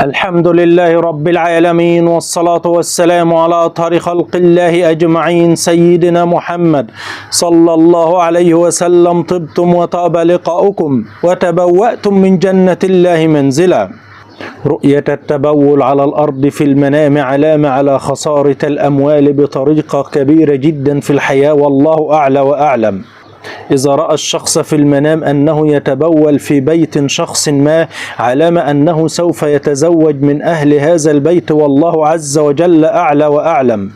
الحمد لله رب العالمين، والصلاة والسلام على أطهر خلق الله أجمعين سيدنا محمد صلى الله عليه وسلم. طبتم وطاب لقاؤكم وتبوأتم من جنة الله منزلا. رؤية التبول على الأرض في المنام علامة على خسارة الأموال بطريقة كبيرة جدا في الحياة، والله أعلى وأعلم. إذا رأى الشخص في المنام أنه يتبول في بيت شخص ما، علامة أنه سوف يتزوج من أهل هذا البيت، والله عز وجل أعلى وأعلم.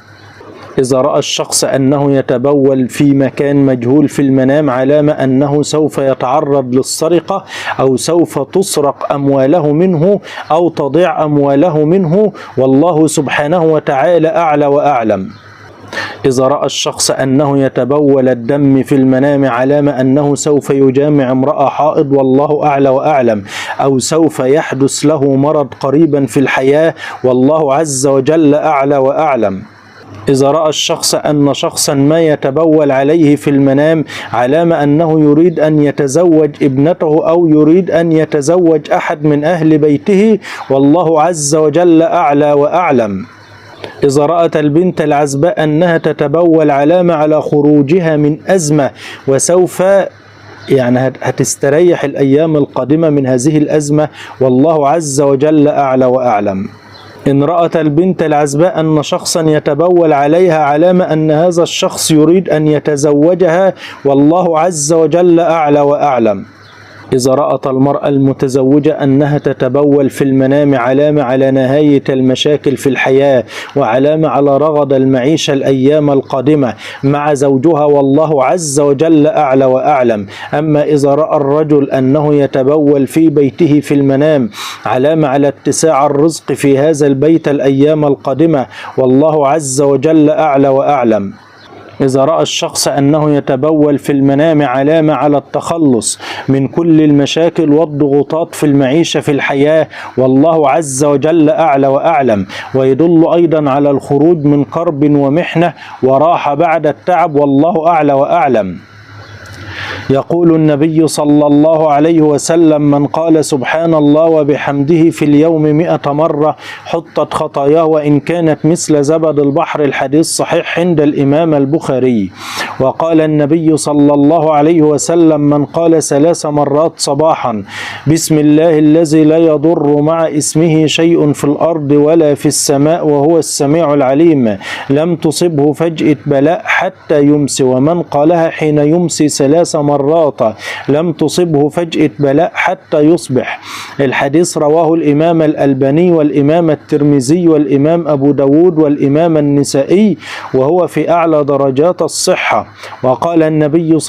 إذا رأى الشخص أنه يتبول في مكان مجهول في المنام، علامة أنه سوف يتعرض للسرقة أو سوف تسرق أمواله منه أو تضيع أمواله منه، والله سبحانه وتعالى أعلى وأعلم. إذا رأى الشخص أنه يتبول الدم في المنام، علامة أنه سوف يجامع امرأة حائض، والله أعلى وأعلم، أو سوف يحدث له مرض قريبا في الحياة، والله عز وجل أعلى وأعلم. إذا رأى الشخص أن شخصا ما يتبول عليه في المنام، علامة أنه يريد أن يتزوج ابنته أو يريد أن يتزوج أحد من أهل بيته، والله عز وجل أعلى وأعلم. إذا رأت البنت العزباء أنها تتبول، علامة على خروجها من أزمة، وسوف هتستريح الأيام القادمة من هذه الأزمة، والله عز وجل أعلى وأعلم. إن رأت البنت العزباء أن شخصا يتبول عليها، علامة أن هذا الشخص يريد أن يتزوجها، والله عز وجل أعلى وأعلم. إذا رأت المرأة المتزوجة أنها تتبول في المنام، علامة على نهاية المشاكل في الحياة، وعلامة على رغد المعيشة الأيام القادمة مع زوجها، والله عز وجل أعلى وأعلم. أما إذا رأى الرجل أنه يتبول في بيته في المنام، علامة على اتساع الرزق في هذا البيت الأيام القادمة، والله عز وجل أعلى وأعلم. إذا رأى الشخص أنه يتبول في المنام، علامة على التخلص من كل المشاكل والضغوطات في المعيشة في الحياة، والله عز وجل أعلى وأعلم. ويدل أيضا على الخروج من كرب ومحنة وراحة بعد التعب، والله أعلى وأعلم. يقول النبي صلى الله عليه وسلم: من قال سبحان الله وبحمده في اليوم 100 مرة حطت خطاياه وإن كانت مثل زبد البحر. الحديث صحيح عند الإمام البخاري. وقال النبي صلى الله عليه وسلم: من قال 3 مرات صباحا بسم الله الذي لا يضر مع اسمه شيء في الأرض ولا في السماء وهو السميع العليم، لم تصبه فجأة بلاء حتى يمسي. ومن قالها حين يمسي 3 مرات لم تصبه فجأة بلاء حتى يصبح. الحديث رواه الإمام الألباني والإمام الترمذي والإمام أبو داود والإمام النسائي، وهو في أعلى درجات الصحة. وقال النبي